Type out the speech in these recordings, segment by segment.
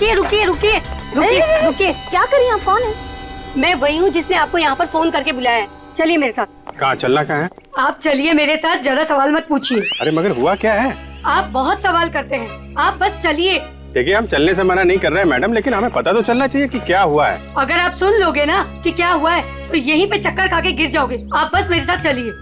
रुकिए रुकिए रुकिए रुकिए रुकिए। क्या कर रही हैं आप? कौन है? मैं वही हूँ जिसने आपको यहाँ पर फोन करके बुलाया है। चलिए मेरे साथ। कहाँ चलना कहाँ है? आप चलिए मेरे साथ, ज्यादा सवाल मत पूछिए। अरे मगर हुआ क्या है? आप बहुत सवाल करते हैं, आप बस चलिए। देखिए हम चलने से मना नहीं कर रहे हैं मैडम, लेकिन हमें पता तो चलना चाहिए कि क्या हुआ है। अगर आप सुन लोगे ना कि क्या हुआ है तो यहीं पे चक्कर खा के गिर जाओगे। आप बस मेरे साथ चलिए।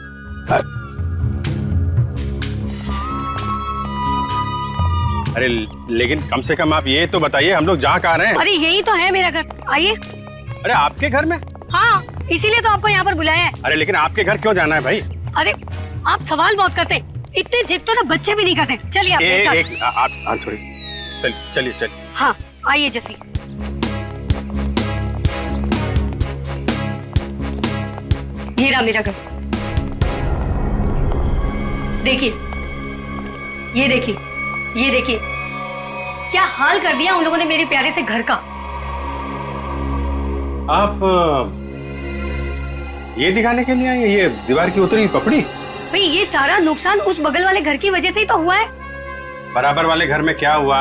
अरे लेकिन कम से कम आप ये तो बताइए हम लोग जा कहाँ रहे हैं? अरे यही तो है मेरा घर, आइए। अरे आपके घर में? हाँ, इसीलिए तो आपको यहाँ पर बुलाया है। अरे लेकिन आपके घर क्यों जाना है भाई? अरे आप सवाल बहुत करते हैं, इतने जिद तो ना बच्चे भी नहीं करते। चलिए आप मेरे साथ। आप थोड़ी चलिए चलिए। हाँ आइए जल्दी। ये रहा मेरा घर, देखिए, ये देखिए, ये देखिए क्या हाल कर दिया उन लोगों ने मेरे प्यारे से घर का। आप ये दिखाने के लिए आए हैं, ये दीवार की उतरी पपड़ी? भाई ये सारा नुकसान उस बगल वाले घर की वजह से ही तो हुआ है। बराबर वाले घर में क्या हुआ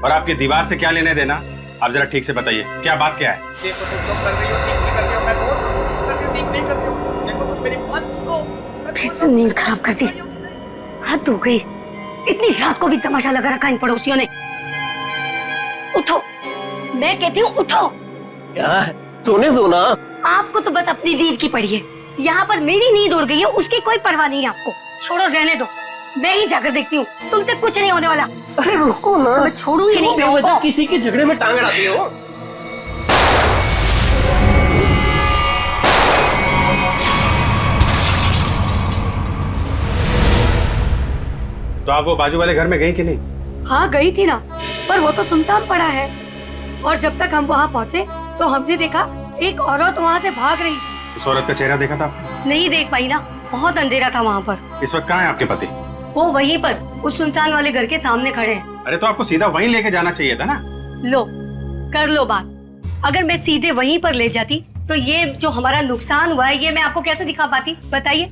और आपकी दीवार से क्या लेने देना? आप जरा ठीक से बताइए, क्या बात क्या है? देखो तुम लोग कर रही हो, ठीक नहीं कर रही हो, मैं बोल रहा हूं, कर रही हो, ठीक नहीं कर रही हो। देखो तुम मेरी बात सुनो। फिर से नींद खराब कर दी, हद हो गई। इतनी रात को भी तमाशा लगा रखा इन पड़ोसियों ने। उठो, मैं कहती हूँ उठो। क्या है? सोने दो ना। आपको तो बस अपनी नींद की पड़ी है, यहाँ पर मेरी नींद उड़ गई है, उसकी कोई परवाह नहीं है आपको। छोड़ो, रहने दो, मैं ही जाकर देखती हूँ, तुमसे कुछ नहीं होने वाला। अरे रुको ना, तो मैं छोड़ू ही नहीं। बेवजह किसी के झगड़े में टांग अड़ाती हो। तो आप वो बाजू वाले घर में गई कि नहीं? हाँ गई थी ना, पर वो तो सुनसान पड़ा है। और जब तक हम वहाँ पहुँचे तो हमने देखा एक औरत वहाँ से भाग रही। उस औरत का चेहरा देखा था आपने? नहीं देख पाई ना, बहुत अंधेरा था वहाँ पर। इस वक्त कहाँ है आपके पति? वो वहीं पर उस सुनसान वाले घर के सामने खड़े हैं। अरे तो आपको सीधा वहीं लेके जाना चाहिए था ना। लो कर लो बात। अगर मैं सीधे वहीं पर ले जाती तो ये जो हमारा नुकसान हुआ है ये मैं आपको कैसे दिखा पाती, बताइए।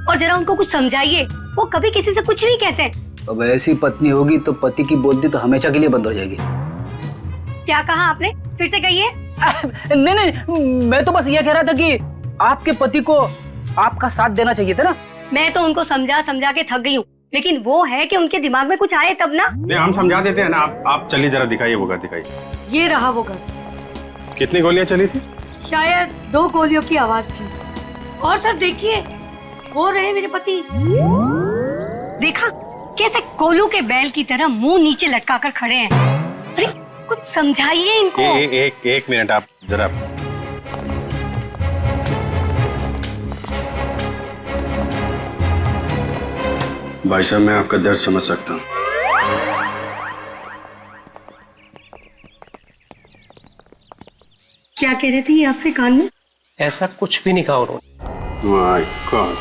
और जरा उनको कुछ समझाइए, वो कभी किसी से कुछ नहीं कहते। अब ऐसी पत्नी होगी तो पति की बोलती तो हमेशा के लिए बंद हो जाएगी। क्या कहा आपने, फिर से कहिए। नहीं नहीं, मैं तो बस ये कह रहा था कि आपके पति को आपका साथ देना चाहिए था ना। मैं तो उनको समझा समझा के थक गई हूँ, लेकिन वो है कि उनके दिमाग में कुछ आए तब ना। नहीं हम समझा देते हैं ना। आप चलिए जरा दिखाइए वो घर, दिखाइए। ये रहा वो घर। कितनी गोलियां चली थी? शायद 2 गोलियों की आवाज थी। और सर देखिए, वो रहे मेरे पति। देखा कैसे कोलू के बैल की तरह मुंह नीचे लटका कर खड़े हैं। अरे कुछ समझाइए इनको। एक मिनट, आप जरा। भाई साहब मैं आपका दर्द समझ सकता हूँ। क्या कह रहे थे ये आपसे कान में? ऐसा कुछ भी नहीं कहा उन्होंने। My God.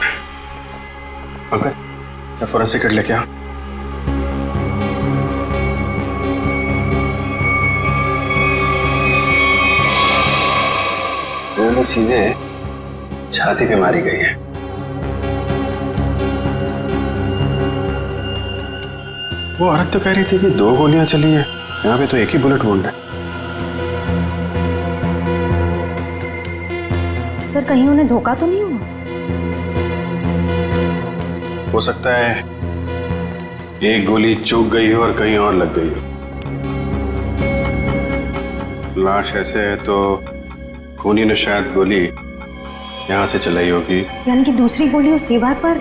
Uncle forensic kit लेके आओ। गोली सीधे छाती पे मारी गई है। वो औरत तो कह रही थी कि 2 गोलियां चली हैं, यहाँ पे तो एक ही बुलेट वुंड है। सर कहीं उन्हें धोखा तो नहीं हुआ? हो सकता है एक गोली चूक गई हो और कहीं और लग गई हो। लाश ऐसे है तो खूनी ने शायद गोली यहाँ से चलाई होगी। यानी कि दूसरी गोली उस दीवार पर।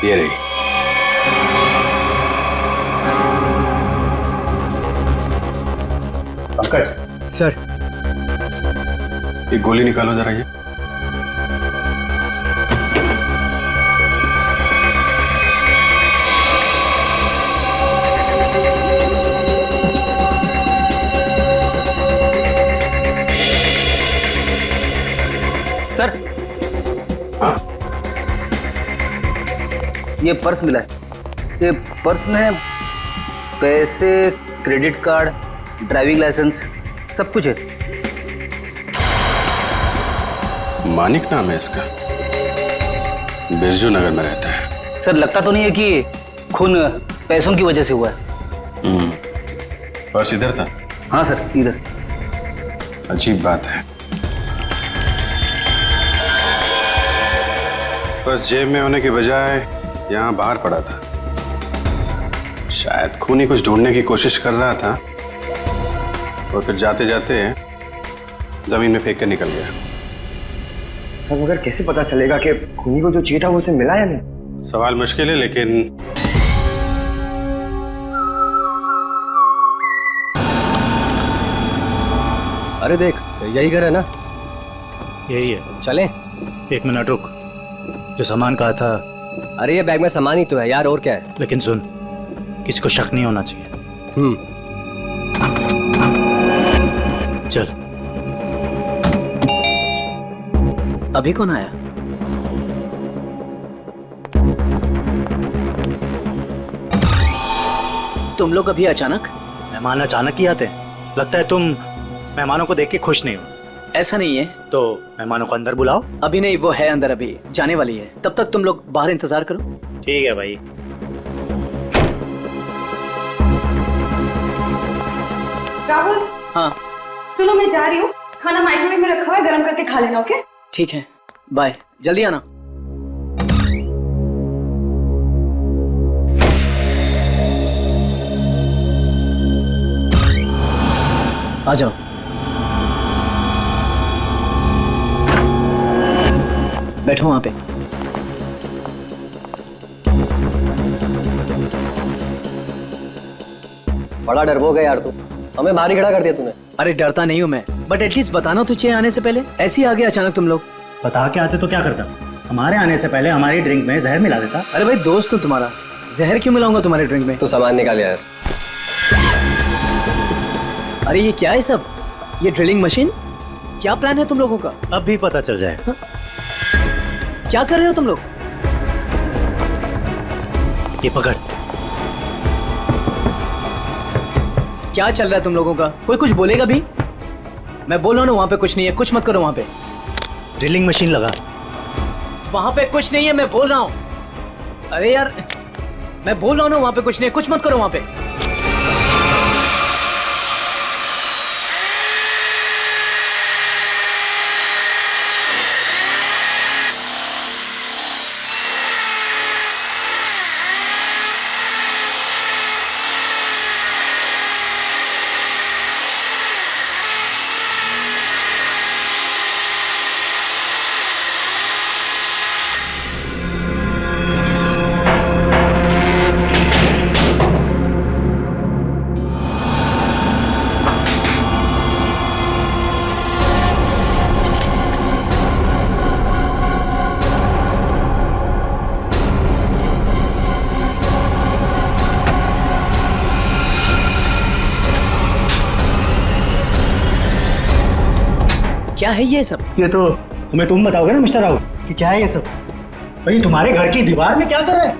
ये रही। पंकज सर एक गोली निकालो जरा। ये सर, हाँ ये पर्स मिला है। ये पर्स में पैसे, क्रेडिट कार्ड, ड्राइविंग लाइसेंस सब कुछ है। मानिक नाम है इसका, बिरजू नगर में रहता है। सर लगता तो नहीं है कि खून पैसों की वजह से हुआ है? पर्स इधर था? हाँ सर, इधर। अजीब बात है, पर्स जेब में होने के बजाय यहाँ बाहर पड़ा था। शायद खूनी कुछ ढूंढने की कोशिश कर रहा था और फिर जाते जाते जमीन में फेंक कर निकल गया। सर मगर कैसे पता चलेगा कि खूनी को जो चाहिए था वो उसे मिला या नहीं? सवाल मुश्किल है, लेकिन अरे देख, यही घर है ना? यही है। चलें? 1 मिनट रुक, जो सामान कहा था। अरे ये बैग में सामान ही तो है यार, और क्या है? लेकिन सुन, किसी को शक नहीं होना चाहिए। चल। अभी कौन आया? तुम लोग अभी अचानक? मेहमान अचानक ही आते हैं। लगता है तुम मेहमानों को देख के खुश नहीं हो। ऐसा नहीं है। तो मेहमानों को अंदर बुलाओ। अभी नहीं, वो है अंदर, अभी जाने वाली है। तब तक तुम लोग बाहर इंतजार करो। ठीक है भाई। राहुल, हाँ सुनो मैं जा रही हूँ, खाना माइक्रोवेव में रखा हुआ है, गर्म करके खा लेना। ओके? ठीक है, बाय, जल्दी आना। आ जाओ। बैठो वहां पे। बड़ा डरपोक है यार तू, हमें बाहर ही खड़ा कर दिया तूने। अरे डरता नहीं हूं मैं, बट एटलीस्ट बताना तो चाहिए आने से पहले। ऐसे ही आ गए अचानक तुम लोग। बता के आते तो क्या करता? हमारे आने से पहले हमारी ड्रिंक में जहर मिला देता। अरे भाई दोस्त हूं तुम्हारा, जहर क्यों मिलाऊंगा तुम्हारे ड्रिंक में? तू सामान निकाल यार। अरे ये क्या है सब? ये ड्रिलिंग मशीन? क्या प्लान है तुम लोगों का? अब भी पता चल जाए। क्या कर रहे हो तुम लोग? ये पकड़। क्या चल रहा है तुम लोगों का? कोई कुछ बोलेगा भी? मैं बोल रहा हूं ना, वहां पे कुछ नहीं है, कुछ मत करो वहां पे। ड्रिलिंग मशीन लगा। वहां पे कुछ नहीं है, मैं बोल रहा हूं। अरे यार, मैं बोल रहा हूं ना, वहां पे कुछ नहीं है, कुछ मत करो वहां पे। क्या है ये सब? ये तो हमें तुम बताओगे ना मिस्टर राहुल कि क्या है ये सब। भाई तुम्हारे घर की दीवार में क्या कर रहे हैं?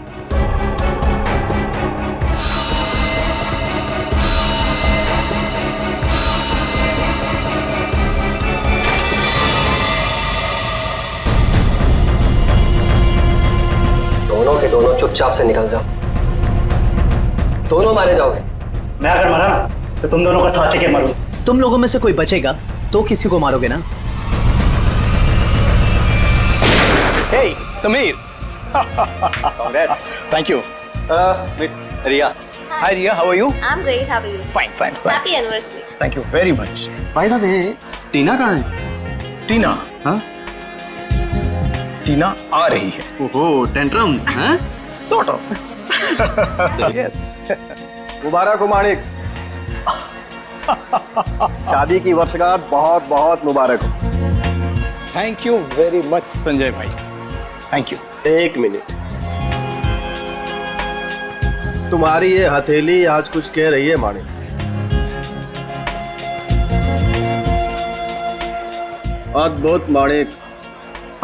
दोनों के दोनों चुपचाप से निकल जाओ, दोनों मारे जाओगे। मैं अगर मरा ना तो तुम दोनों का साथ लेके मरो। तुम लोगों में से कोई बचेगा तो किसी को मारोगे ना? Hey, Sameer. Congrats. Thank you. Ria. Hi, Ria. How are you? I'm great. How are you? Fine, fine, fine. Happy anniversary. Thank you very much. By the way, टीना कहाँ है? टीना, हाँ? टीना आ रही है. ओहो, टेंट्रम्स, हैं? Sort of. Yes. मुबारक हो माणिक। शादी की वर्षगांठ बहुत बहुत मुबारक हो। Thank you very much, Sanjay भाई. Thank you. एक मिनट, तुम्हारी ये हथेली आज कुछ कह रही है माणिक। अद्भुत माणिक।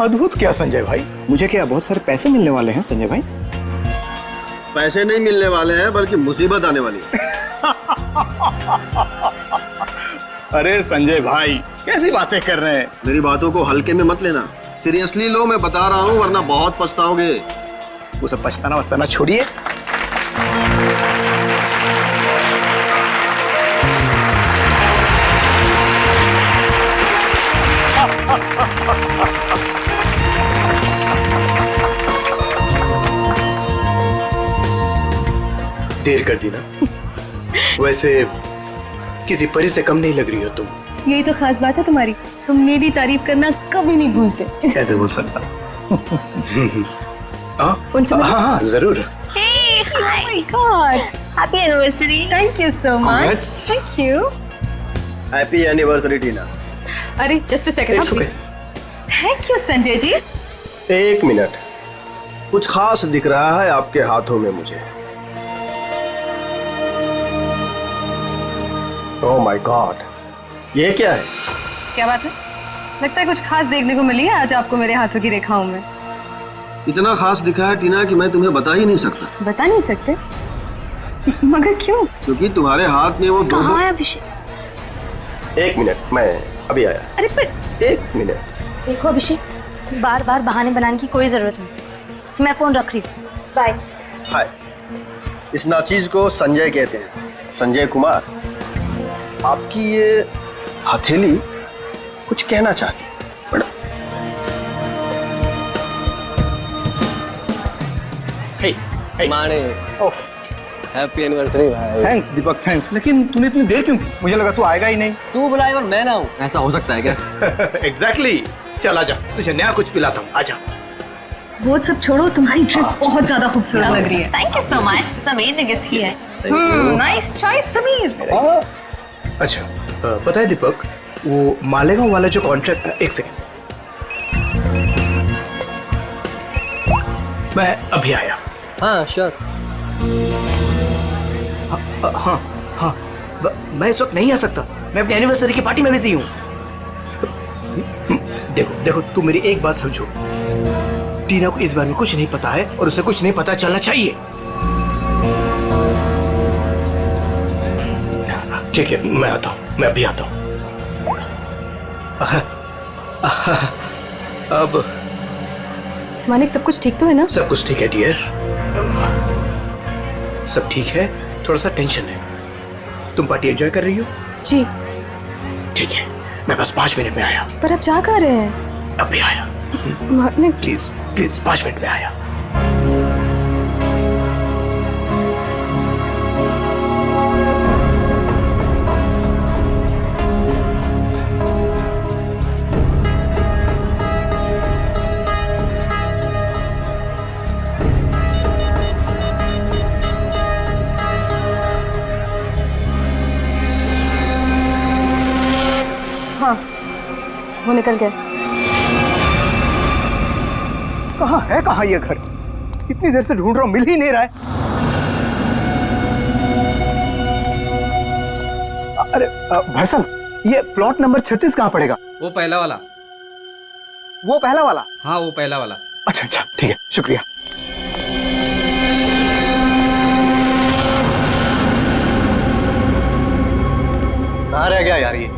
अद्भुत क्या संजय भाई? मुझे क्या बहुत सारे पैसे मिलने वाले हैं संजय भाई? पैसे नहीं मिलने वाले हैं, बल्कि मुसीबत आने वाली है। अरे संजय भाई कैसी बातें कर रहे हैं? मेरी बातों को हल्के में मत लेना, सीरियसली लो, मैं बता रहा हूँ, वरना बहुत पछताओगे। वो सब पछताना वछताना छोड़िए। देर कर दी ना। वैसे किसी परी से कम नहीं लग रही हो तुम। यही तो खास बात है तुम्हारी, तुम मेरी तारीफ करना कभी नहीं भूलते। कैसे बोल सकता? उनसे मिलो। हाँ जरूर। Hey, oh my God! Happy anniversary! Thank you so much. Congrats. Thank you. Happy anniversary Tina. अरे just a second, It's okay. please. Thank you, Sanjay ji. एक मिनट, कुछ खास दिख रहा है आपके हाथों में मुझे। ओह माय गॉड, ये क्या है? क्या बात है? लगता है कुछ खास देखने को मिली है आज आपको मेरे हाथों की रेखाओं में। इतना खास दिखा है टीना कि मैं तुम्हें बता ही नहीं सकता। बता नहीं सकते? मगर क्यों? क्योंकि तुम्हारे हाथ में वो दो कहाँ है अभिषेक? एक मिनट, मैं अभी आया। अरे पर एक मिनट। देखो अभिषेक, बार बार बहाने बनाने की कोई जरूरत नहीं। मैं फोन रख रही हूँ, बाय। हाय, इस नाचीज को संजय कहते हैं, संजय कुमार। आपकी ये हथेली कुछ कहना चाहती है, बड़ा। माने हैप्पी एनिवर्सरी भाई। थैंक्स दीपक, थैंक्स। लेकिन तूने इतनी देर क्यों की? मुझे लगा तू आएगा ही नहीं। तू बुलाए और मैं ना हूँ, ऐसा हो सकता है क्या? एग्जैक्टली। चल आजा, तुझे नया कुछ पिलाता हूँ, आजा। वो सब छोड़ो, तुम्हारी ड्रेस बहुत ज्यादा खूबसूरत लग रही है। Thank you so much, Sameer ने गिफ्ट किया है। Nice choice Sameer. अच्छा, पता है दीपक, वो मालेगांव वाला जो कॉन्ट्रैक्ट है, एक सेकंड, मैं अभी आया। हाँ श्योर। हाँ, मैं इस वक्त नहीं आ सकता, मैं अपनी एनिवर्सरी की पार्टी में बिजी हूँ। देखो, तू मेरी एक बात समझो, टीना को इस बारे में कुछ नहीं पता है और उसे कुछ नहीं पता चलना चाहिए। ठीक है, मैं आता हूँ, मैं अभी आता हूँ। अब मानिक, सब कुछ ठीक तो है ना? सब कुछ ठीक है डियर, सब ठीक है। थोड़ा सा टेंशन है। तुम पार्टी एंजॉय कर रही हो? जी। ठीक है, मैं बस 5 मिनट में आया। पर अब जा कर रहे हैं? अभी आया। मानिक प्लीज 5 मिनट में आया। हाँ, वो निकल गया। कहाँ ये घर? इतनी देर से ढूंढ रहा हूँ, मिल ही नहीं रहा है। अरे भाई साहब, ये प्लॉट नंबर 36 कहाँ पड़ेगा? वो पहला वाला। वो पहला वाला? हाँ, वो पहला वाला। अच्छा, ठीक है, शुक्रिया। कहाँ रह गया यार ये?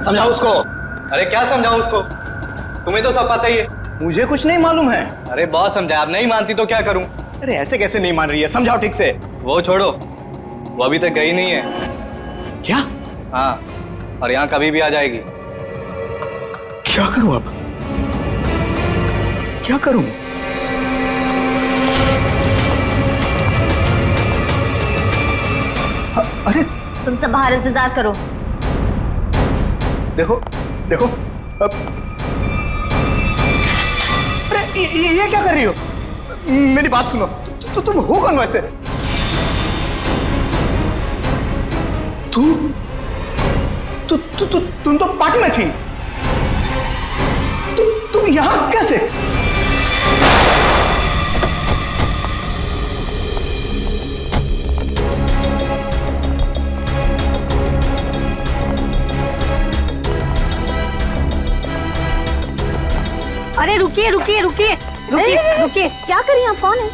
समझाओ उसको। अरे क्या समझाऊं उसको? तुम्हें तो सब पता ही है। मुझे कुछ नहीं मालूम है। अरे बहुत समझाया, अब नहीं मानती तो क्या करूं? अरे ऐसे कैसे नहीं मान रही है? समझाओ ठीक से। वो छोड़ो, वो अभी तक गई नहीं है। क्या? हाँ, और यहाँ कभी भी आ जाएगी। क्या करूं अब? क्या करूं? अरे तुम सब बाहर इंतजार करो। देखो, अब अरे ये क्या कर रही हो? मेरी बात सुनो, तुम हो कौन वैसे? तुम तो पार्टी में थी। तुम यहाँ कैसे? अरे रुकिए, क्या करिए आप? कौन है?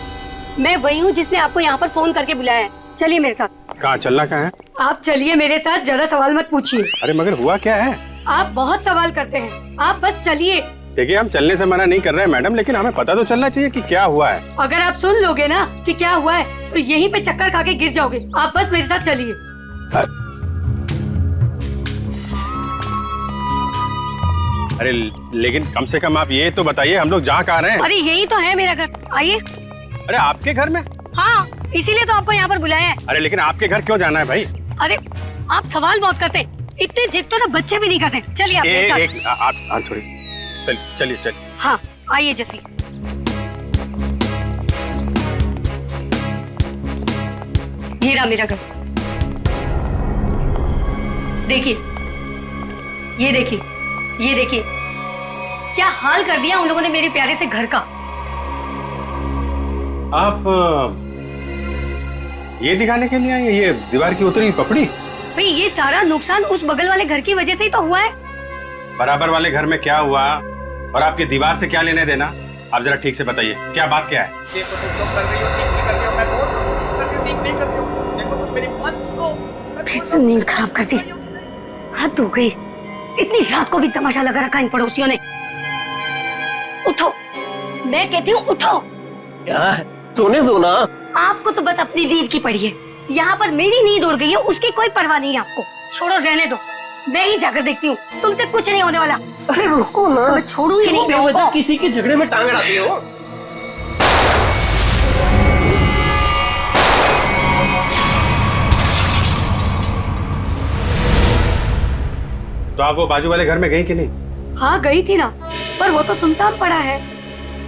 मैं वही हूँ जिसने आपको यहाँ पर फोन करके बुलाया है। चलिए मेरे साथ। कहाँ चलना कहाँ है? आप चलिए मेरे साथ, ज्यादा सवाल मत पूछिए। अरे मगर हुआ क्या है? आप बहुत सवाल करते हैं, आप बस चलिए। देखिए हम चलने से मना नहीं कर रहे हैं मैडम, लेकिन हमें पता तो चलना चाहिए कि क्या हुआ है। अगर आप सुन लोगे ना कि क्या हुआ है तो यहीं पे चक्कर खा के गिर जाओगे। आप बस मेरे साथ चलिए। अरे लेकिन कम से कम आप ये तो बताइए हम लोग जा कहाँ रहे हैं? अरे यही तो है मेरा घर, आइए। अरे आपके घर में? हाँ, इसीलिए तो आपको यहाँ पर बुलाया है। अरे लेकिन आपके घर क्यों जाना है भाई? अरे आप सवाल बहुत करते हैं, इतने जिद तो ना बच्चे भी नहीं करते। चलिए आप मेरे साथ। आप थोड़ी चलिए। हाँ आइए जल्दी। ये रहा मेरा घर, देखिए, ये देखिए, ये देखिए, क्या हाल कर दिया उन लोगों ने मेरे प्यारे से घर का। आप ये दिखाने के लिए आए, ये दीवार की उतरी पपड़ी? भाई ये सारा नुकसान उस बगल वाले घर की वजह से ही तो हुआ है। बराबर वाले घर में क्या हुआ और आपकी दीवार से क्या लेने देना? आप जरा ठीक से बताइए, क्या बात क्या है? देखो तुम जो कर रही हो ठीक नहीं कर रही हो, मैं बोल रहा हूँ कर रही हो ठीक नहीं कर रही हो। देखो तुम मेरी बात सुनो। फिर से नींद खराब कर दी, हद हो गई। इतनी रात को भी तमाशा लगा रखा इन पड़ोसियों ने। उठो, मैं कहती हूँ उठो। क्या है? सोने दो ना। आपको तो बस अपनी नींद की पड़ी है, यहाँ पर मेरी नींद उड़ गई है, उसकी कोई परवाह नहीं है आपको। छोड़ो, रहने दो, मैं ही जाकर देखती हूँ, तुमसे कुछ नहीं होने वाला। अरे रुको ना, तो मैं छोड़ू ही नहीं। बेवजह किसी के झगड़े में टांग अड़ाती हो। तो आप वो बाजू वाले घर में गई कि नहीं? हाँ गई थी ना, पर वो तो सुनसान पड़ा है।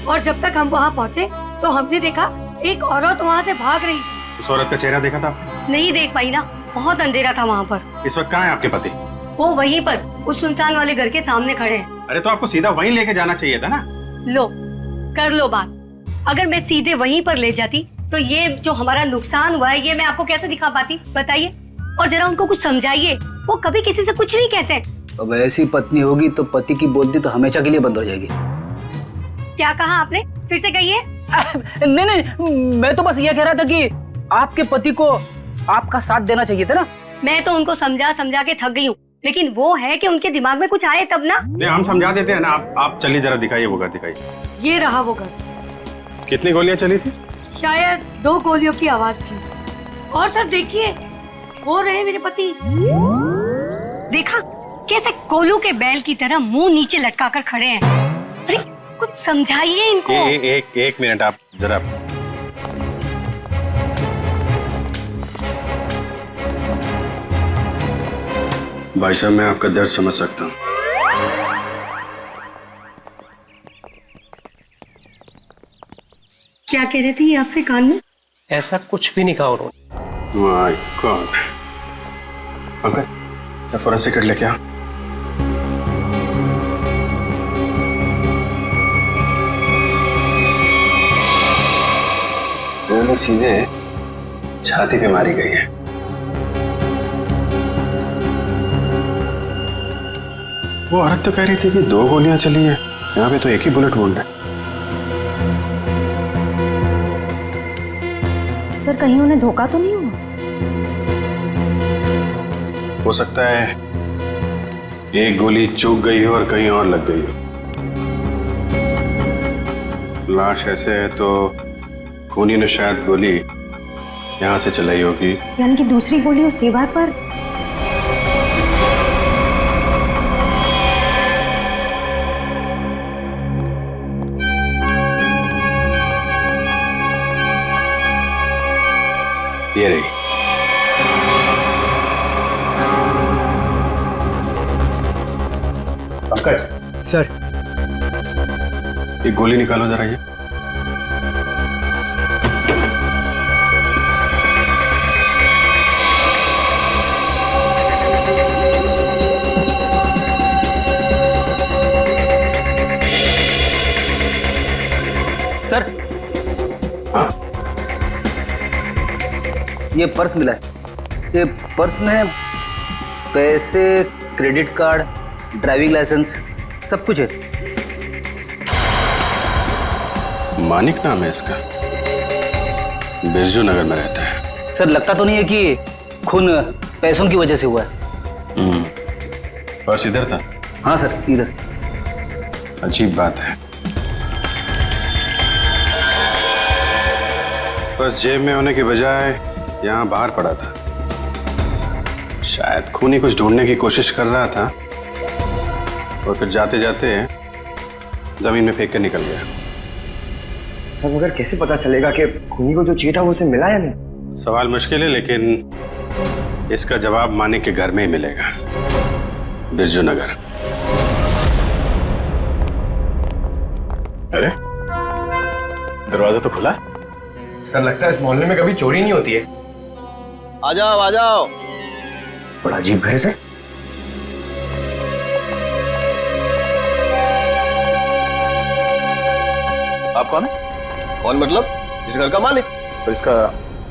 और जब तक हम वहाँ पहुँचे तो हमने देखा एक औरत वहाँ से भाग रही। उस औरत का चेहरा देखा था? नहीं देख पाई ना, बहुत अंधेरा था वहाँ पर। इस वक्त कहाँ है आपके पति? वो वहीं पर उस सुनसान वाले घर के सामने खड़े हैं। अरे तो आपको सीधा वहीं लेके जाना चाहिए था ना। लो, कर लो बात। अगर मैं सीधे वहीं पर ले जाती तो ये जो हमारा नुकसान हुआ है ये मैं आपको कैसे दिखा पाती, बताइए। और जरा उनको कुछ समझाइए, वो कभी किसी से कुछ नहीं कहते। अब ऐसी पत्नी होगी तो पति की बोलती तो हमेशा के लिए बंद हो जाएगी। क्या कहा आपने, फिर से कहिए। नहीं, मैं तो बस ये कह रहा था कि आपके पति को आपका साथ देना चाहिए था ना। मैं तो उनको समझा समझा के थक गई हूँ, लेकिन वो है कि उनके दिमाग में कुछ आए तब ना। नहीं, हम समझा देते हैं ना। आप चलिए जरा दिखाइए वो घर, दिखाइए। ये रहा वो घर। कितनी गोलियां चली थी? शायद 2 गोलियों की आवाज थी। और सर देखिए, वो रहे मेरे पति। देखा कैसे कोलू के बैल की तरह मुंह नीचे लटका कर खड़े हैं। अरे कुछ समझाइए इनको। एक मिनट, आप जरा। भाई साहब, मैं आपका दर्द समझ सकता हूँ। क्या कह रहे थे ये आपसे कान में? ऐसा कुछ भी नहीं कहा उन्होंने। My God. Uncle, forensic kit लेके आओ। गोली सीधे छाती पे मारी गई है। वो औरत तो कह रही थी कि 2 गोलियां चली हैं, यहाँ पे तो एक ही बुलेट वुंड है। सर कहीं उन्हें धोखा तो नहीं हुआ? हो सकता है एक गोली चूक गई हो और कहीं और लग गई हो। लाश ऐसे है तो खूनी ने शायद गोली यहाँ से चलाई होगी। यानी कि दूसरी गोली उस दीवार पर। ये रही। पंकज सर, एक गोली निकालो जरा। ये सर, हाँ, ये पर्स मिला है। ये पर्स में पैसे, क्रेडिट कार्ड, ड्राइविंग लाइसेंस सब कुछ है। मानिक नाम है इसका। बिरजू नगर में रहता है। सर लगता तो नहीं है कि खून पैसों की वजह से हुआ है? पर्स इधर था? हाँ सर, इधर। अजीब बात है, पर्स जेब में होने की बजाय यहाँ बाहर पड़ा था। शायद खूनी कुछ ढूंढने की कोशिश कर रहा था और फिर जाते जाते जमीन में फेंक के निकल गया। सर मगर कैसे पता चलेगा कि खूनी को जो चाहिए था वो उसे मिला या नहीं? सवाल मुश्किल है, लेकिन इसका जवाब मानिक के घर में ही मिलेगा, बिरजू नगर। अरे दरवाजा तो खुला। सर लगता है इस मोहल्ले में कभी चोरी नहीं होती है। आ जाओ आ जाओ। बड़ा अजीब घर है सर। आप कौन है? कौन मतलब? इस घर का मालिक। तो इसका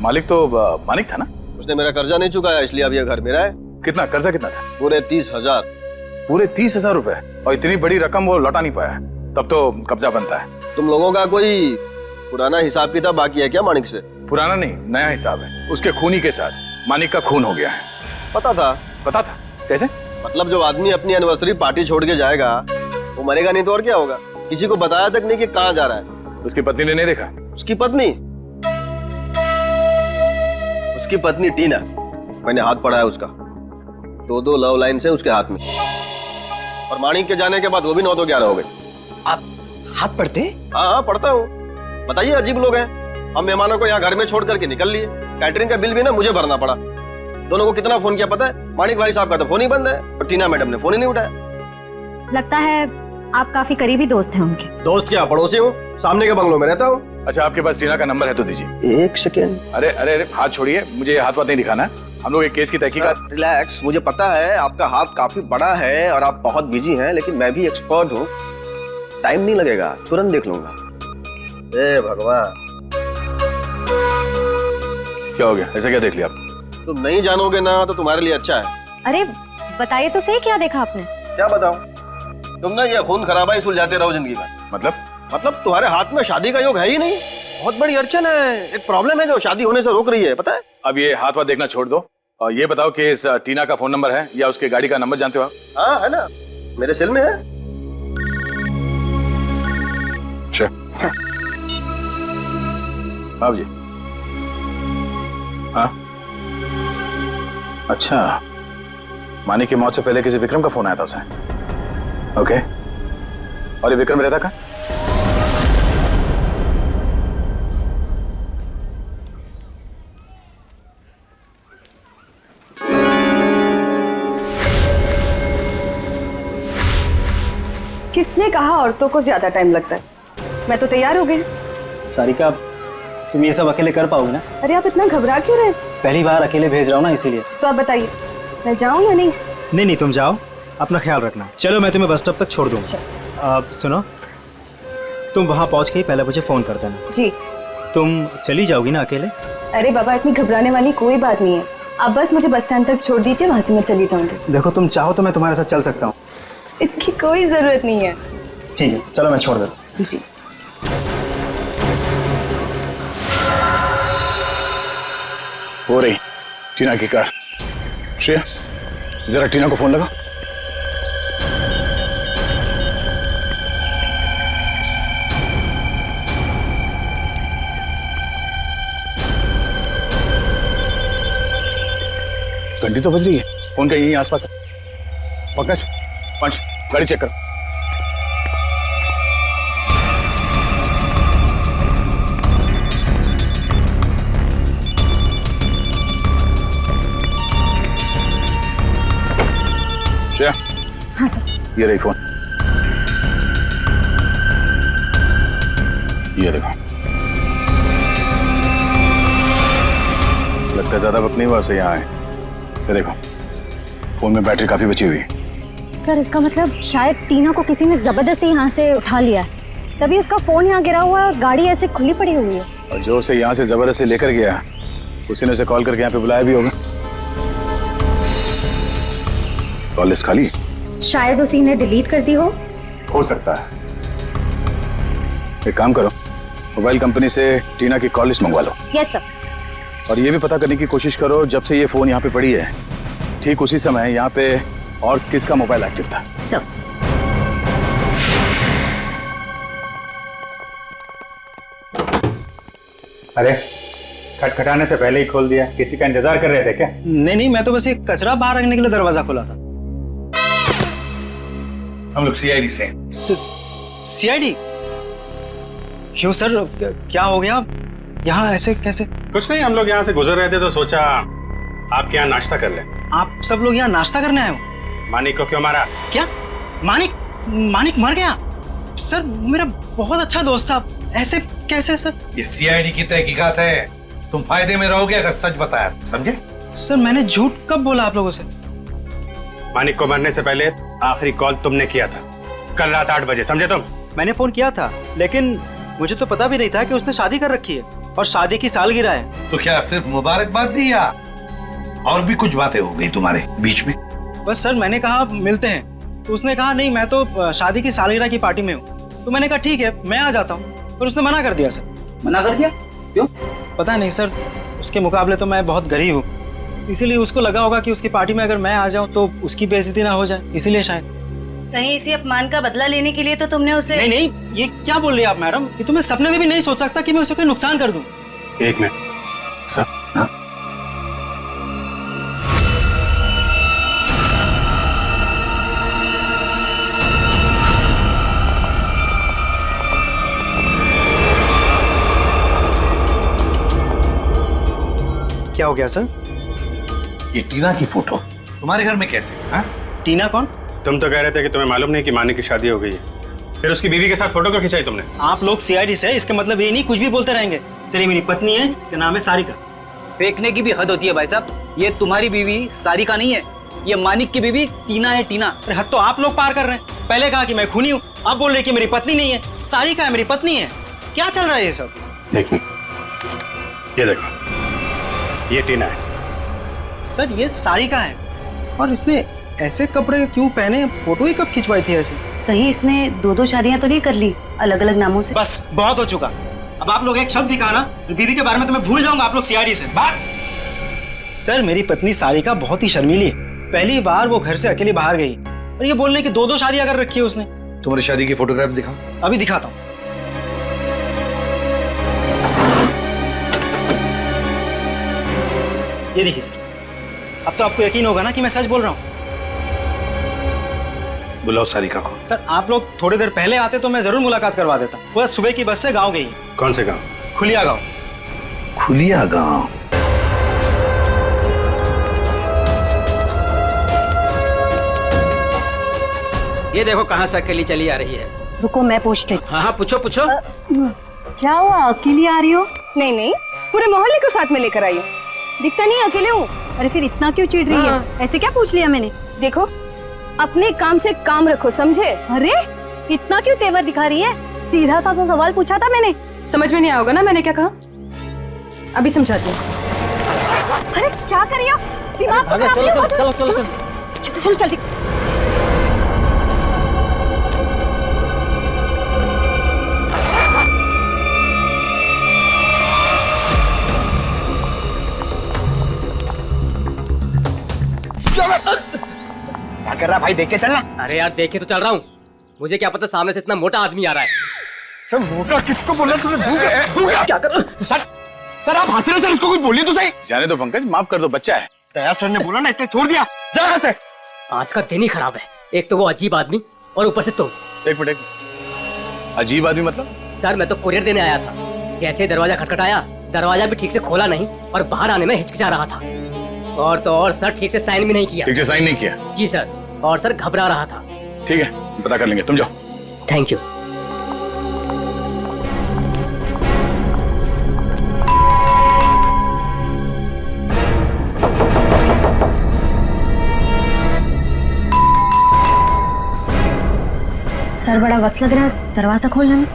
मालिक तो मानिक था ना? उसने मेरा कर्जा नहीं चुकाया, इसलिए अब यह घर मेरा है। कितना कर्जा कितना था? पूरे 30,000। पूरे 30,000 रुपए? और इतनी बड़ी रकम वो लौटा नहीं पाया, तब तो कब्जा बनता है। तुम लोगों का कोई पुराना हिसाब किताब बाकी है क्या मानिक से? पुराना नहीं, नया हिसाब है। उसके खूनी के साथ मानिक का खून हो गया है। पता था? पता था? कैसे? मतलब जो आदमी अपनी एनिवर्सरी पार्टी छोड़ के जाएगा वो मरेगा नहीं तो और क्या होगा? किसी को बताया तक नहीं कि कहाँ जा रहा है। उसकी पत्नी ने नहीं देखा? उसकी पत्नी? उसकी पत्नी टीना, मैंने हाथ पढ़ा है उसका। 2 लव लाइन से उसके हाथ में, और मानिक के जाने के बाद वो भी 9 तो 11 हो गए। आप हाथ पढ़ते? हाँ पढ़ता हूँ। बताइए, अजीब लोग हैं। हम मेहमानों को यहाँ घर में छोड़ करके निकल लिए। कैटरिंग का बिल भी ना मुझे भरना पड़ा। दोनों को कितना फोन किया पता है? मानिक भाई साहब का तो फोन ही बंद है और टीना मैडम ने फोन ही नहीं उठाया। लगता है आप काफी करीबी दोस्त हैं उनके। दोस्त क्या, पड़ोसी हूँ, सामने के बंगलों में रहता हूँ। अच्छा, आपके पास टीना का नंबर है तो दीजिए। 1 सेकेंड। अरे अरे अरे, हाथ छोड़िए, मुझे हाथ नहीं दिखाना। हम लोग एक केस की तहकीकात। रिलैक्स, मुझे पता है आपका हाथ काफी बड़ा है और आप बहुत बिजी हैं, लेकिन मैं भी एक्सपर्ट हूँ। टाइम नहीं लगेगा, तुरंत देख लूंगा। ए भगवान, क्या हो गया? ऐसे क्या देख लिया आप? तुम नहीं जानोगे ना तो तुम्हारे लिए अच्छा है। अरे बताइए तो सही, क्या देखा आपने? क्या बताऊं? तुम ना ये खून खराबा ही सुलझाते रहो जिंदगी में। मतलब तुम्हारे हाथ में शादी का योग है ही नहीं। बहुत बड़ी अड़चन है, एक प्रॉब्लम है जो शादी होने से रोक रही है, पता है? अब ये हाथ देखना छोड़ दो और ये बताओ कि इस टीना का फोन नंबर है या उसके गाड़ी का नंबर जानते हो आप? हाँ है ना, मेरे सेल में है। सर। बाबू जी। हाँ अच्छा, मानिक की मौत से पहले किसी विक्रम का फोन आया था उसे। ओके, और ये विक्रम रहता कहाँ? किसने कहा औरतों को ज्यादा टाइम लगता है? मैं तो तैयार हो गई। सारिका, तुम ये सब अकेले कर पाओगे ना? अरे आप इतना घबरा क्यों रहे? पहली बार अकेले भेज रहा हूँ ना, इसीलिए। तो आप बताइए, मैं जाऊँ या नहीं? नहीं, तुम जाओ, अपना ख्याल रखना। चलो मैं तुम्हें बस स्टॉप तक छोड़ दूँगा। अब सुनो, तुम वहाँ पहुँच के ही पहले मुझे फ़ोन कर देना। जी। तुम चली जाओगी ना अकेले? अरे बाबा, इतनी घबराने वाली कोई बात नहीं है। आप बस मुझे बस स्टैंड तक छोड़ दीजिए, वहाँ से मैं चली जाऊँगी। देखो, तुम चाहो तो मैं तुम्हारे साथ चल सकता हूँ। इसकी कोई जरूरत नहीं है। ठीक है, चलो मैं छोड़ देता हूँ। जी। हो रही टीना की कार। श्रेया, जरा टीना को फोन लगा। घंटी तो बज रही है, फोन का यहीं आसपास है। पंकज, पंच, गाड़ी चेक करो। श्रेया। हाँ सर। ये रही फोन, ये देखो। लगता है ज्यादा वक्त नहीं हुआ से यहाँ आए। ये देखो, फोन में बैटरी काफी बची हुई है। सर इसका मतलब शायद टीना को किसी ने जबरदस्ती यहाँ से उठा लिया है, तभी उसका फोन यहाँ गिरा हुआ और गाड़ी ऐसे खुली पड़ी हुई है। और जो उसे यहाँ से जबरदस्ती लेकर गया, उसी ने उसे कॉल करके यहाँ पे बुलाया भी होगा। कॉल लिस्ट खाली? शायद उसी ने डिलीट कर दी हो सकता है। एक काम करो, मोबाइल कंपनी से टीना की कॉल लिस्ट मंगवा लो। Yes sir. और ये भी पता करने की कोशिश करो जब से ये फोन यहाँ पे पड़ी है ठीक उसी समय यहाँ पे और किसका मोबाइल एक्टिव था। सर। अरे खटखटाने से पहले ही खोल दिया, किसी का इंतजार कर रहे थे क्या? नहीं नहीं, मैं तो बस एक कचरा बाहर रखने के लिए दरवाजा खोला था। हम लोग सीआईडी से। सीआईडी? क्यों सर, क्या हो गया? यहाँ ऐसे कैसे? कुछ नहीं, हम लोग यहाँ से गुजर रहे थे तो सोचा आपके यहाँ नाश्ता कर लें। आप सब लोग यहाँ नाश्ता करने आए हो? मानिक को क्यों मारा? क्या मानिक? मानिक मर गया? सर मेरा बहुत अच्छा दोस्त था, ऐसे कैसे सर? ये सीआईडी की तहकीकात है, तुम फायदे में रहोगे अगर सच बताया, समझे? सर मैंने झूठ कब बोला आप लोगों से? मानिक को मरने से पहले आखिरी कॉल तुमने किया था कल रात 8 बजे, समझे तुम? मैंने फोन किया था, लेकिन मुझे तो पता भी नहीं था कि उसने शादी कर रखी है और शादी की सालगिरह है। तो क्या सिर्फ मुबारकबाद दी या और भी कुछ बातें हो गई तुम्हारे बीच में? बस सर मैंने कहा मिलते हैं, तो उसने कहा नहीं मैं तो शादी की सालगिरह की पार्टी में हूँ। तो मैंने कहा ठीक है मैं आ जाता हूँ, पर उसने मना कर दिया सर। मना कर दिया? क्यों? पता नहीं सर, उसके मुकाबले तो मैं बहुत गरीब हूँ, इसीलिए उसको लगा होगा कि उसकी पार्टी में अगर मैं आ जाऊँ तो उसकी बेइज्जती ना हो जाए, इसीलिए शायद। कहीं इसी अपमान का बदला लेने के लिए तो तुमने उसे? नहीं नहीं, ये क्या बोल रही है आप मैडम? ये तो मैं सपने में भी नहीं सोच सकता कि मैं उसे कोई नुकसान कर दूं। एक मिनट सर। हाँ? क्या हो गया सर? ये टीना की फोटो तुम्हारे घर में कैसे? हाँ? टीना कौन? तुम तो कह रहे थे कि तुम्हें मालूम नहीं कि मानिक की शादी हो गई है, फिर उसकी बीवी के साथ फोटो क्यों खिंचाई तुमने? आप लोग सीआईडी से, इसका मतलब ये नहीं कुछ भी बोलते रहेंगे। चलिए मेरी पत्नी है, इसका नाम है सारिका। फेंकने की भी हद होती है भाई साहब, ये तुम्हारी बीवी सारिका नहीं है, ये मानिक की बीवी टीना है, टीना। अरे हद तो आप लोग पार कर रहे हैं। पहले कहा कि मैं खूनी हूँ, आप बोल रहे कि मेरी पत्नी नहीं है। सारिका है मेरी पत्नी है, क्या चल रहा है ये सब? देखिए ये देखो, ये टीना है। सर ये सारिका है, और इसने ऐसे कपड़े क्यों पहने? फोटो ही कब खिंचवाई थी ऐसे? कहीं इसने 2-2 शादियां तो नहीं कर ली अलग अलग नामों से? बस बहुत हो चुका। अब आप लोग एक शब्द भी कहा ना, बीवी के बारे में तो मैं भूल जाऊंगा आप लोग सीआईडी से। बस सर मेरी पत्नी सारिका बहुत ही शर्मीली है, पहली बार वो घर से अकेली बाहर गई और ये बोलने की 2-2 शादियां कर रखी है उसने। तुम्हारी शादी की फोटोग्राफ दिखा। अभी दिखाता हूँ। ये देखिए सर, अब तो आपको यकीन होगा ना कि मैं सच बोल रहा हूँ। बुलाओ सारिका को। सर आप लोग थोड़ी देर पहले आते तो मैं जरूर मुलाकात करवा देता। वो सुबह की बस से गांव गई। कौन से गांव? खुलिया गांव। खुलिया गांव? ये देखो कहाँ से अकेली चली आ रही है। रुको मैं पूछती। हाँ हाँ पूछो पूछो। क्या हुआ, अकेली आ रही हो? नहीं नहीं, पूरे मोहल्ले को साथ में लेकर आई हूँ। दिखता नहीं अकेले हूँ। अरे फिर इतना क्यों चिढ़ रही है? ऐसे क्या पूछ लिया मैंने? देखो अपने काम से काम रखो, समझे? अरे इतना क्यों तेवर दिखा रही है? सीधा सा सवाल पूछा था मैंने। समझ में नहीं आओगे ना मैंने क्या कहा? अभी समझाती हूँ। अरे क्या कर रही हो? दिमाग को खराब नहीं हो? चलो चलो जल्दी। क्या कर रहा भाई, देख के चलना। अरे यार देखे तो चल रहा हूँ, मुझे क्या पता सामने से इतना मोटा आदमी आ रहा है। मोटा किसको बोला तूने? क्या कर सर आप हंस रहे सर, इसको कुछ बोलिए तो सही। जाने दो पंकज, माफ कर दो, बच्चा है। दया सर ने बोला ना इसलिए छोड़ दिया, जा यहाँ से। आज का दिन ही खराब है, एक तो वो अजीब आदमी और ऊपर से तुम। एक मिनट अजीब आदमी मतलब? सर मैं तो कुरियर देने आया था, जैसे दरवाजा खटखटाया दरवाजा भी ठीक से खोला नहीं और बाहर आने में हिचकिचा रहा था। और तो और सर ठीक से साइन भी नहीं किया। ठीक से साइन नहीं किया? जी सर, और सर घबरा रहा था। ठीक है पता कर लेंगे, तुम जाओ। Thank you. सर बड़ा वक्त लग रहा है दरवाजा खोलने में।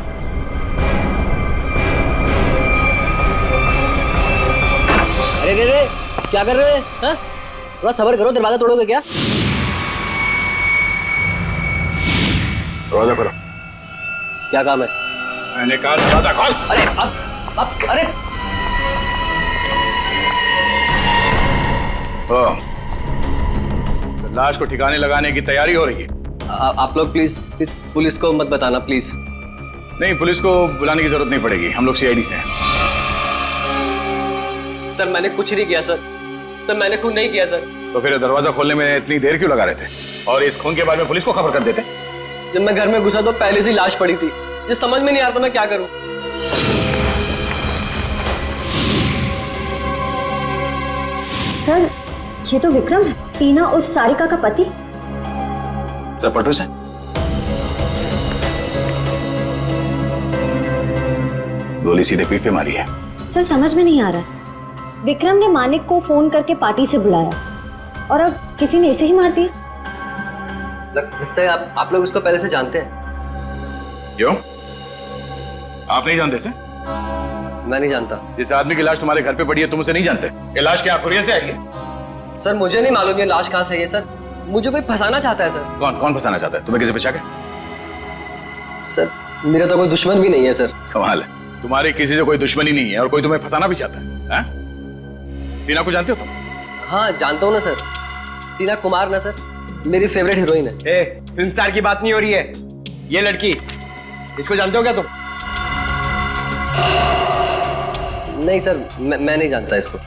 अरे क्या कर रहे हैं? थोड़ा सब्र करो, दरवाजा तोड़ोगे क्या? दरवाजा खोलो। क्या काम है? मैंने कहा दरवाजा खोल। अरे अब अरे तो लाश को ठिकाने लगाने की तैयारी हो रही है। आप लोग प्लीज पुलिस को मत बताना प्लीज। नहीं, पुलिस को बुलाने की जरूरत नहीं पड़ेगी, हम लोग सीआईडी से हैं। सर मैंने कुछ नहीं किया सर। सर मैंने खून नहीं किया सर। तो फिर दरवाजा खोलने में इतनी देर क्यों लगा रहे थे? और इस खून के बारे में पुलिस को खबर कर देते। जब मैं घर में घुसा तो पहले से लाश पड़ी थी। ये समझ में नहीं आता मैं क्या करूं। सर ये तो विक्रम है, टीना उर्फ सारिका का पति। सर पटरू से गोली सीधे पीठ पे मारी है। सर समझ में नहीं आ रहा, विक्रम ने मानिक को फोन करके पार्टी से बुलाया और अब किसी ने इसे ही मार दिया। लगता है आप लोग उसको पहले से जानते हैं। क्यों? आप नहीं जानते से? मैं नहीं जानता। जिस आदमी की लाश तुम्हारे घर पे पड़ी है तुम उसे नहीं जानते? ये लाश क्या कुरियर से आई है? सर मुझे नहीं मालूम ये लाश कहाँ से आई है सर। मुझे कोई फंसाना चाहता है सर। कौन फंसाना चाहता है? तुम्हें किसी पे शक है? सर मेरा तो कोई दुश्मन भी नहीं है सर। कमाल है, तुम्हारी किसी से कोई दुश्मनी नहीं है और कोई तुम्हें फंसाना भी चाहता है। टीना को जानते हो तुम? हाँ जानता हूँ ना सर। टीना कुमार ना सर, मेरी फेवरेट हीरोइन है। फिल्म स्टार की बात नहीं हो रही है, ये लड़की, इसको जानते हो क्या तुम? नहीं सर मैं नहीं जानता इसको।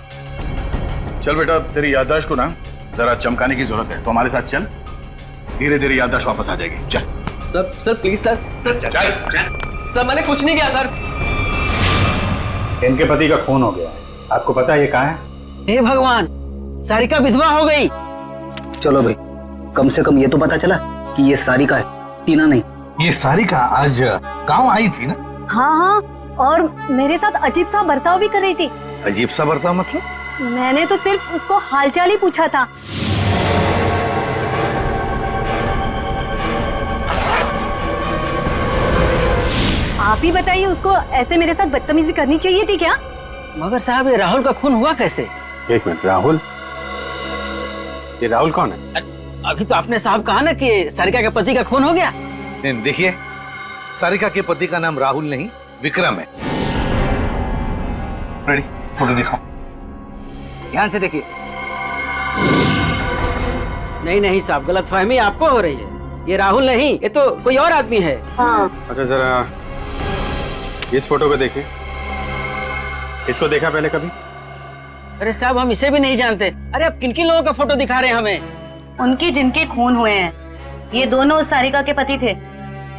चल बेटा, तेरी याददाश्त को ना जरा चमकाने की जरूरत है, तो हमारे साथ चल, धीरे धीरे याददाश्त वापस आ जाएगी। चल सर प्लीज सर। चल। सर मैंने कुछ नहीं किया सर। इनके पति का खून हो गया, आपको पता है ये कहाँ है? हे भगवान, सारिका विधवा हो गई। चलो भाई, कम से कम ये तो पता चला कि ये सारिका है, टीना नहीं। ये सारिका आज गांव आई थी ना? हाँ हाँ, और मेरे साथ अजीब सा बर्ताव भी कर रही थी। अजीब सा बर्ताव मतलब? मैंने तो सिर्फ उसको हालचाल ही पूछा था। आप ही बताइए, उसको ऐसे मेरे साथ बदतमीजी करनी चाहिए थी क्या? मगर साहब ये राहुल का खून हुआ कैसे? एक मिनट, राहुल? ये राहुल कौन है? अभी तो आपने साहब कहा ना कि सारिका के पति का खून हो गया। देखिए, सारिका के पति का नाम राहुल नहीं विक्रम है। रेडी, फोटो दिखाओ। ध्यान से देखिए। नहीं साहब, गलतफहमी आपको हो रही है। ये राहुल नहीं, ये तो कोई और आदमी है। हाँ। अच्छा जरा इस फोटो को देखिए। इसको देखा पहले कभी? अरे साहब हम इसे भी नहीं जानते। अरे अब किन लोगों का फोटो दिखा रहे हैं हमें? उनके जिनके खून हुए हैं, ये दोनों सारिका के पति थे।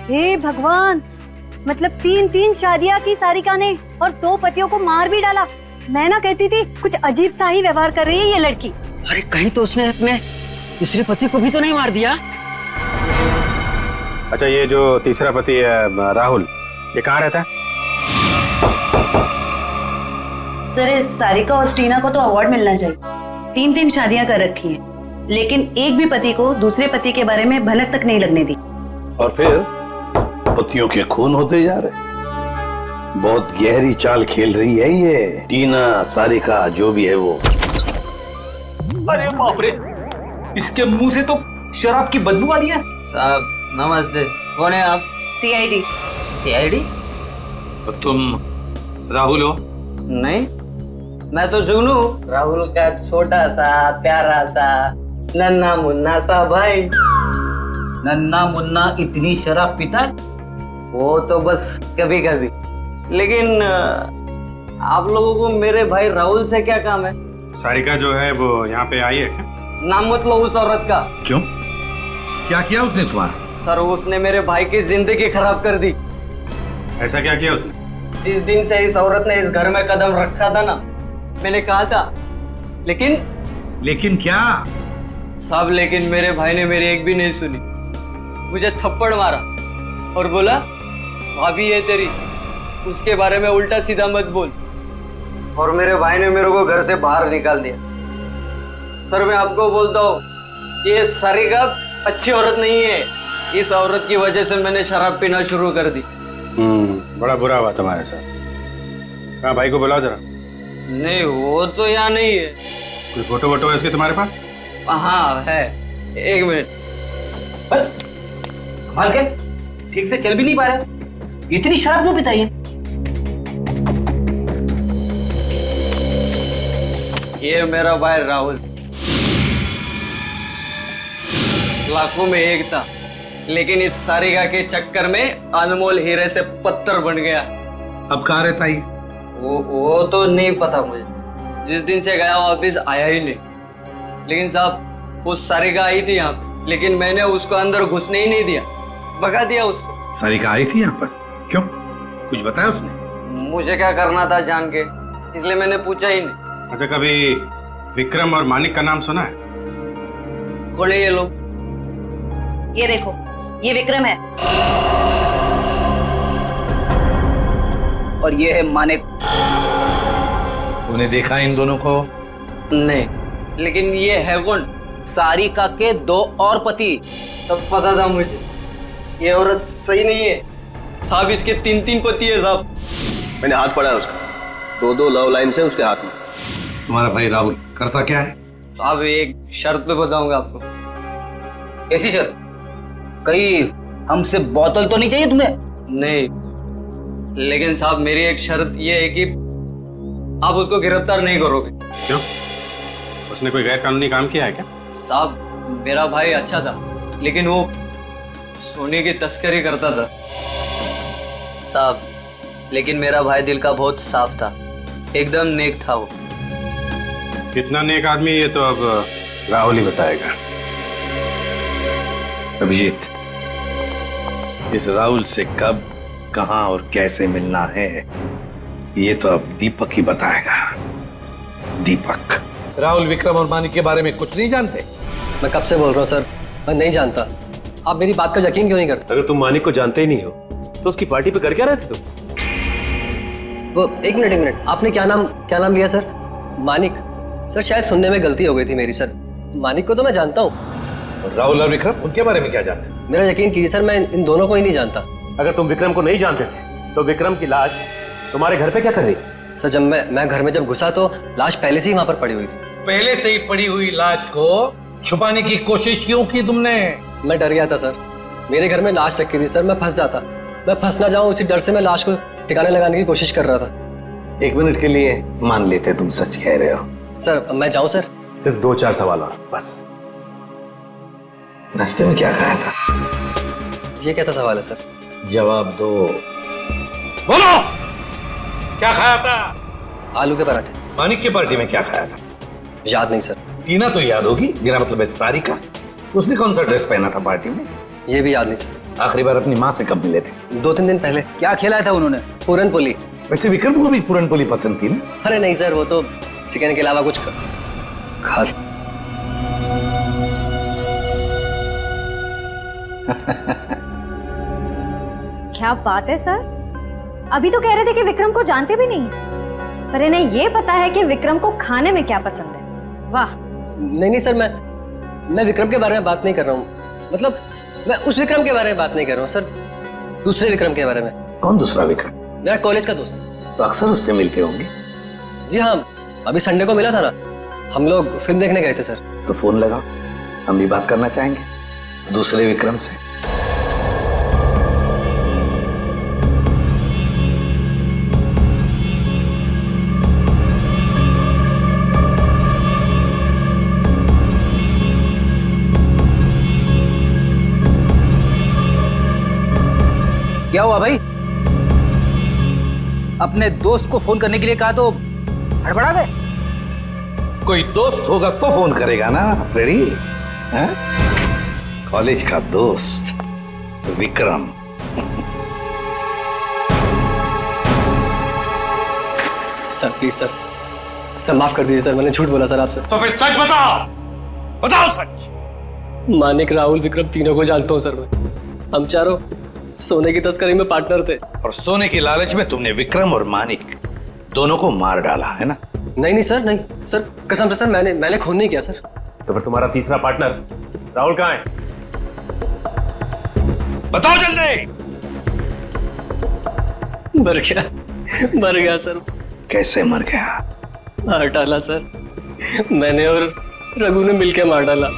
हे भगवान, मतलब 3 शादियां की सारिका ने और 2 पतियों को मार भी डाला। मैं ना कहती थी कुछ अजीब सा ही व्यवहार कर रही है ये लड़की। अरे कहीं तो उसने अपने तीसरे पति को भी तो नहीं मार दिया? अच्छा ये जो तीसरा पति है राहुल, ये कहाँ रहता है? सर इस सारिका और टीना को तो अवार्ड मिलना चाहिए। 3 शादियां कर रखी हैं, लेकिन एक भी पति को दूसरे पति के बारे में भनक तक नहीं लगने दी। और फिर पतियों के खून होते जा रहे। बहुत गहरी चाल खेल रही है ये टीना, सारिका, जो भी है वो। अरे बाप रे, इसके मुंह से तो शराब की बदबू आ रही है। साहब नमस्ते, कौन है आप? सीआईडी। सीआईडी? तो तुम राहुल हो? नहीं, मैं तो जुगनू, राहुल का छोटा सा प्यारा सा नन्ना मुन्ना सा भाई। नन्ना मुन्ना इतनी शराब पीता? वो तो बस कभी कभी। लेकिन आप लोगों को मेरे भाई राहुल से क्या काम है? सारिका जो है वो यहाँ पे आई है क्या? नाम मत लो उस औरत का। क्यों? क्या किया उसने तुम्हारा? सर उसने मेरे भाई की जिंदगी खराब कर दी। ऐसा क्या किया उसने? जिस दिन से इस औरत ने इस घर में कदम रखा था ना, मैंने कहा था, लेकिन क्या? सब लेकिन मेरे भाई ने मेरी एक भी नहीं सुनी। मुझे थप्पड़ मारा और बोला भाभी है तेरी, उसके बारे में उल्टा सीधा मत बोल। और मेरे भाई ने मेरे को घर से बाहर निकाल दिया। सर मैं आपको बोलता हूँ, ये सारिका अच्छी औरत नहीं है। इस औरत की वजह से मैंने शराब पीना शुरू कर दी। बड़ा बुरा हुआ तुम्हारे साथ। हाँ भाई को बुलाओ जरा। नहीं वो तो यहाँ नहीं है। कोई फोटो वोटो है इसके तुम्हारे पास? हाँ है, एक मिनट। कमाल के, ठीक से चल भी नहीं पा रहा। इतनी शराब क्यों पिता है? ये मेरा भाई राहुल लाखों में एक था, लेकिन इस सारिका के चक्कर में अनमोल हीरे से पत्थर बन गया। अब कहाँ रहता है? वो तो नहीं पता मुझे। जिस दिन से गया वापिस आया ही नहीं। लेकिन साहब उस सारिका आई थी यहाँ पे, लेकिन मैंने उसको अंदर घुसने ही नहीं दिया, भगा दिया उसको। सारिका आई थी यहाँ पर? क्यों, कुछ बताया उसने? मुझे क्या करना था जान के, इसलिए मैंने पूछा ही नहीं। अच्छा, कभी विक्रम और मानिक का नाम सुना है? खोले ये लोग। ये देखो, ये विक्रम है और ये है मानिक। तूने देखा इन दोनों को? नहीं, लेकिन ये है कौन? सारिका के 2 और पति। सब पता था मुझे, ये औरत सही नहीं है साहब। इसके 3 पति है साहब। मैंने हाथ पड़ा है उसका, 2 लव लाइन से उसके हाथ में। तुम्हारा भाई राहुल करता क्या है? साहब एक शर्त पे बताऊंगा आपको। ऐसी शर्त? कहीं हमसे बोतल तो नहीं चाहिए तुम्हें? नहीं, लेकिन साहब मेरी एक शर्त ये है कि आप उसको गिरफ्तार नहीं करोगे। क्यों, उसने कोई गैर कानूनी काम किया है क्या? साहब मेरा भाई अच्छा था, लेकिन वो सोने की तस्करी करता था साहब। लेकिन मेरा भाई दिल का बहुत साफ था, एकदम नेक था वो। कितना नेक आदमी ये तो अब राहुल ही बताएगा। अभिजीत, इस राहुल से कब, कहां और कैसे मिलना है ये तो अब दीपक ही बताएगा। दीपक। राहुल विक्रम और मानिक के बारे में कुछ नहीं जानते? मैं कब से बोल रहा हूँ सर, मैं नहीं जानता। आप मेरी बात का यकीन क्यों नहीं करते? अगर तुम मानिक को जानते ही नहीं हो तो उसकी पार्टी पे कर क्या रहे थे तुम? वो एक मिनट, आपने क्या नाम लिया सर? मानिक? सर शायद सुनने में गलती हो गई थी मेरी सर। मानिक को तो मैं जानता हूँ। राहुल और विक्रम, उनके बारे में क्या जानते? मेरा यकीन कीजिए सर, मैं इन दोनों को ही नहीं जानता। अगर तुम विक्रम को नहीं जानते थे तो विक्रम की लाश तुम्हारे घर पे क्या कर रही थी? सर जब मैं घर में घुसा तो लाश पहले से ही वहां पर पड़ी हुई थी। पहले से ही पड़ी हुई लाश को छुपाने की कोशिश क्यों की तुमने? मैं डर गया था सर, मेरे घर में लाश रखी थी सर, मैं फंस जाता, मैं फंस ना जाऊं इसी डर से मैं लाश को ठिकाने लगाने की कोशिश कर रहा था। 1 मिनट के लिए मान लेते तुम सच कह रहे हो। सर मैं जाऊं सर? सिर्फ 2-4 सवाल और बस। नाश्ते में क्या खाया था? ये कैसा सवाल है सर? जवाब दो। बोलो, क्या खाया था? आलू के पराठे। मानिक की पार्टी में क्या खाया था? याद नहीं सर। टीना तो याद होगी, मेरा मतलब है सारिका। उसने कौन सा ड्रेस पहना था पार्टी में? ये भी याद नहीं सर। आखिरी बार अपनी माँ से कब मिले थे? 2-3 दिन पहले। क्या खिलाया था उन्होंने? पूरन पोली। वैसे विक्रम को भी पूरन पोली पसंद थी ना? अरे नहीं सर, वो तो चिकन के अलावा कुछ खा। क्या बात है सर, अभी तो कह रहे थे कि विक्रम को जानते भी नहीं, पर इन्हें ये पता है कि विक्रम को खाने में क्या पसंद है। वाह। नहीं सर, मैं विक्रम के बारे में बात नहीं कर रहा हूँ। मतलब मैं उस विक्रम के बारे में बात नहीं कर रहा हूँ सर, दूसरे विक्रम के बारे में। कौन दूसरा विक्रम? मेरा कॉलेज का दोस्त। तो अक्सर उससे मिलते होंगे? जी हाँ, अभी संडे को मिला था ना, हम लोग फिल्म देखने गए थे सर। तो फोन लगाओ, हम भी बात करना चाहेंगे दूसरे विक्रम से। क्या हुआ भाई? अपने दोस्त को फोन करने के लिए कहा तो हड़बड़ा गए? कोई दोस्त होगा तो फोन करेगा ना फ्रेडी। कॉलेज का दोस्त विक्रम। सर प्लीज सर माफ कर दीजिए सर, मैंने झूठ बोला सर आपसे। तो फिर सच बताओ, बताओ सच। मानिक, राहुल, विक्रम तीनों को जानता हूँ सर मैं। हम चारों सोने की तस्करी में पार्टनर थे। और सोने की लालच में तुमने विक्रम और मानिक दोनों को मार डाला है ना? नहीं सर, कसम से सर, मैंने खून नहीं किया सर। तो फिर तुम्हारा तीसरा पार्टनर राहुल कहाँ है? बताओ जल्दी। मर गया सर। कैसे मर गया? मार डाला सर, मैंने और रघु ने मिलकर मार डाला।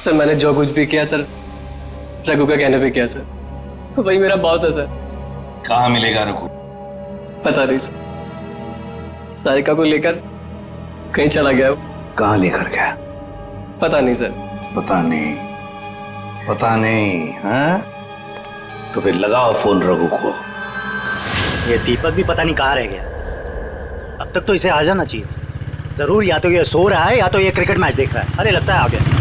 सर मैंने जो कुछ भी किया सर रघु का कहने पे किया सर, वही मेरा बॉस है सर। कहाँ मिलेगा रघु? पता नहीं सर, सारिका को लेकर कहीं चला गया वो। कहाँ लेकर गया? पता नहीं सर। पता नहीं, पता नहीं। हाँ तो फिर लगाओ फोन रघु को। ये दीपक भी पता नहीं कहाँ रह गया। अब तक तो इसे आ जाना चाहिए। जरूर या तो ये सो रहा है या तो ये क्रिकेट मैच देख रहा है। अरे लगता है आ गया।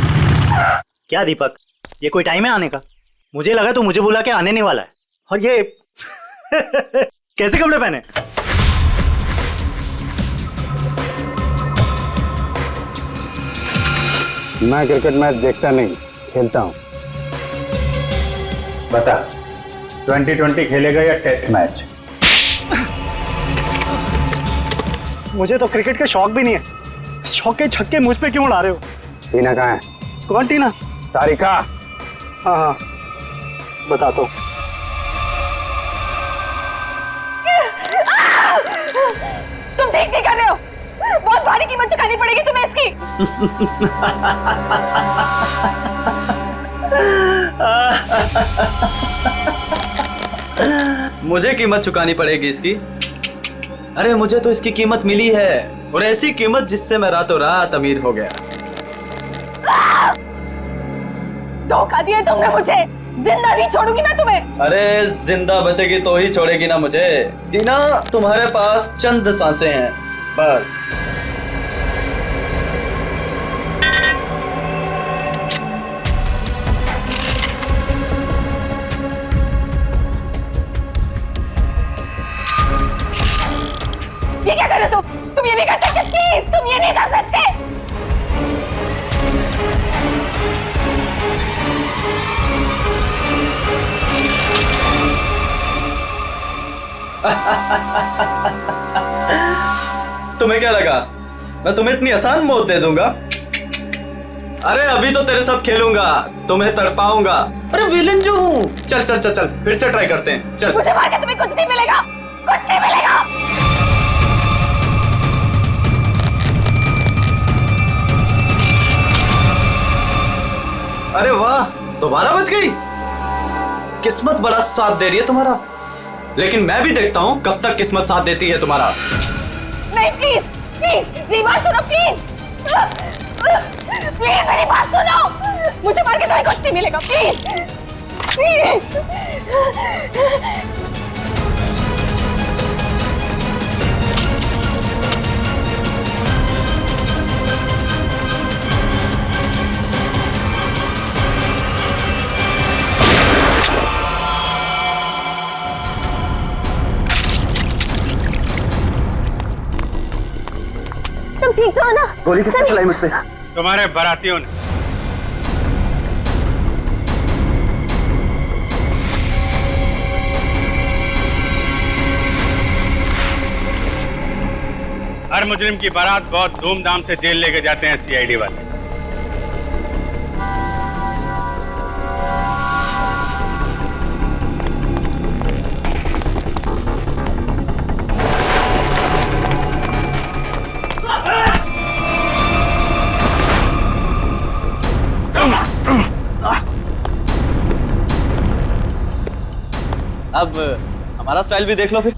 क्या दीपक, ये कोई टाइम है आने का? मुझे लगा तो मुझे बुला के आने नहीं वाला है। और ये कैसे कपड़े पहने? मैं क्रिकेट मैच देखता नहीं, खेलता हूँ। बता, 2020 खेलेगा या टेस्ट मैच? मुझे तो क्रिकेट का शौक भी नहीं है। शौक के छक्के मुझ पे क्यों उड़ा रहे हो? टीना कहाँ है? कौन टीना? सारिका। हाँ हाँ बता तो। तुम ठीक नहीं कर रहे हो। बहुत भारी कीमत चुकानी पड़ेगी तुम्हें इसकी। मुझे कीमत चुकानी पड़ेगी इसकी? अरे मुझे तो इसकी कीमत मिली है, और ऐसी कीमत जिससे मैं रातों रात अमीर हो गया। धोखा दिया तुमने मुझे। जिंदा नहीं छोड़ूंगी मैं तुम्हें। अरे जिंदा बचेगी तो ही छोड़ेगी ना मुझे। टीना, तुम्हारे पास चंद सांसें हैं बस। ये क्या कर रहे हो तुम ये नहीं कर सकते। प्लीज तुम ये नहीं कर सकते। तुम्हें क्या लगा मैं तुम्हें इतनी आसान मौत दे दूंगा? अरे अभी तो तेरे साथ खेलूंगा, तुम्हें तड़पाऊंगा। अरे विलेन जो हूँ। चल चल चल चल फिर से ट्राई करते हैं। चल। मुझे मार के तुम्हें कुछ नहीं मिलेगा, कुछ नहीं मिलेगा। अरे वाह, दोबारा बच गई। किस्मत बड़ा साथ दे रही है तुम्हारा, लेकिन मैं भी देखता हूँ कब तक किस्मत साथ देती है तुम्हारा। नहीं प्लीज प्लीज मेरी बात सुनो प्लीज। प्लीज मेरी बात सुनो। मुझे मार के तुम्हें कुछ नहीं मिलेगा। Please please. तुम ठीक तो हो ना? गोली किसने चलाई मुझ पे? तुम्हारे बारातियों ने। हर मुजरिम की बारात बहुत धूमधाम से जेल लेके जाते हैं सीआईडी वाले। अब हमारा स्टाइल भी देख लो फिर।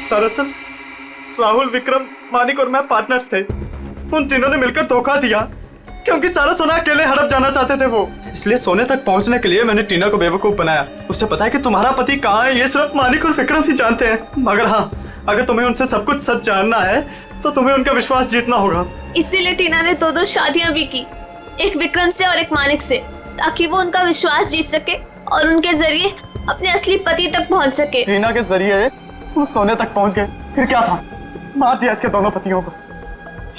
दरअसल राहुल, विक्रम, मानिक और मैं पार्टनर्स थे। उन तीनों ने मिलकर धोखा दिया क्योंकि सारा सोना अकेले हड़प जाना चाहते थे वो। इसलिए सोने तक पहुंचने के लिए मैंने टीना को बेवकूफ बनाया। उससे पता है कि तुम्हारा पति कहाँ है, ये सिर्फ मानिक और विक्रम ही जानते हैं। मगर हाँ, अगर तुम्हें उनसे सब कुछ सच जानना है तो तुम्हें उनका विश्वास जीतना होगा। इसीलिए टीना ने दो शादियां भी की, एक विक्रम से और एक मानिक से, ताकि वो उनका विश्वास जीत सके और उनके जरिए अपने असली पति तक पहुंच सके। टीना के जरिए वो सोने तक पहुंच गए, फिर क्या था, मार दिया इसके दोनों पतियों को।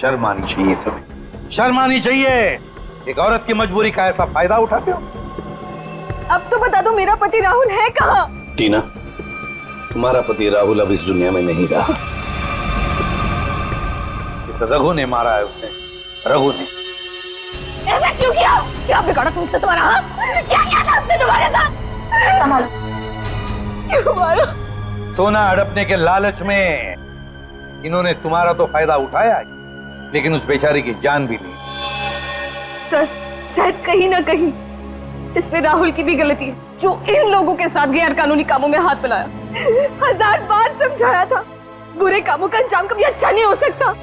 शर्म आनी चाहिए तुम्हें, शर्म आनी चाहिए। एक औरत की मजबूरी का ऐसा फायदा उठाते हो। अब तो बता दो मेरा पति राहुल है कहाँ? टीना, तुम्हारा पति राहुल अब इस दुनिया में नहीं रहा। इस रघु ने मारा है उसे, रघु ने। ऐसा क्यों किया? क्या बिगाड़ा तुम उसने तुम्हारा? हाँ? क्या किया था उसने तुम्हारे साथ? संभालो। क्यों मारा? सोना हड़पने के लालच में इन्होंने तुम्हारा तो फायदा उठाया, लेकिन उस बेचारी की जान भी ली। सर, शायद कहीं ना कहीं इसमें राहुल की भी गलती है, जो इन लोगों के साथ गैर कानूनी कामों में हाथ मिलाया। 1000 बार समझाया था, बुरे कामों का अंजाम कभी अच्छा नहीं हो सकता।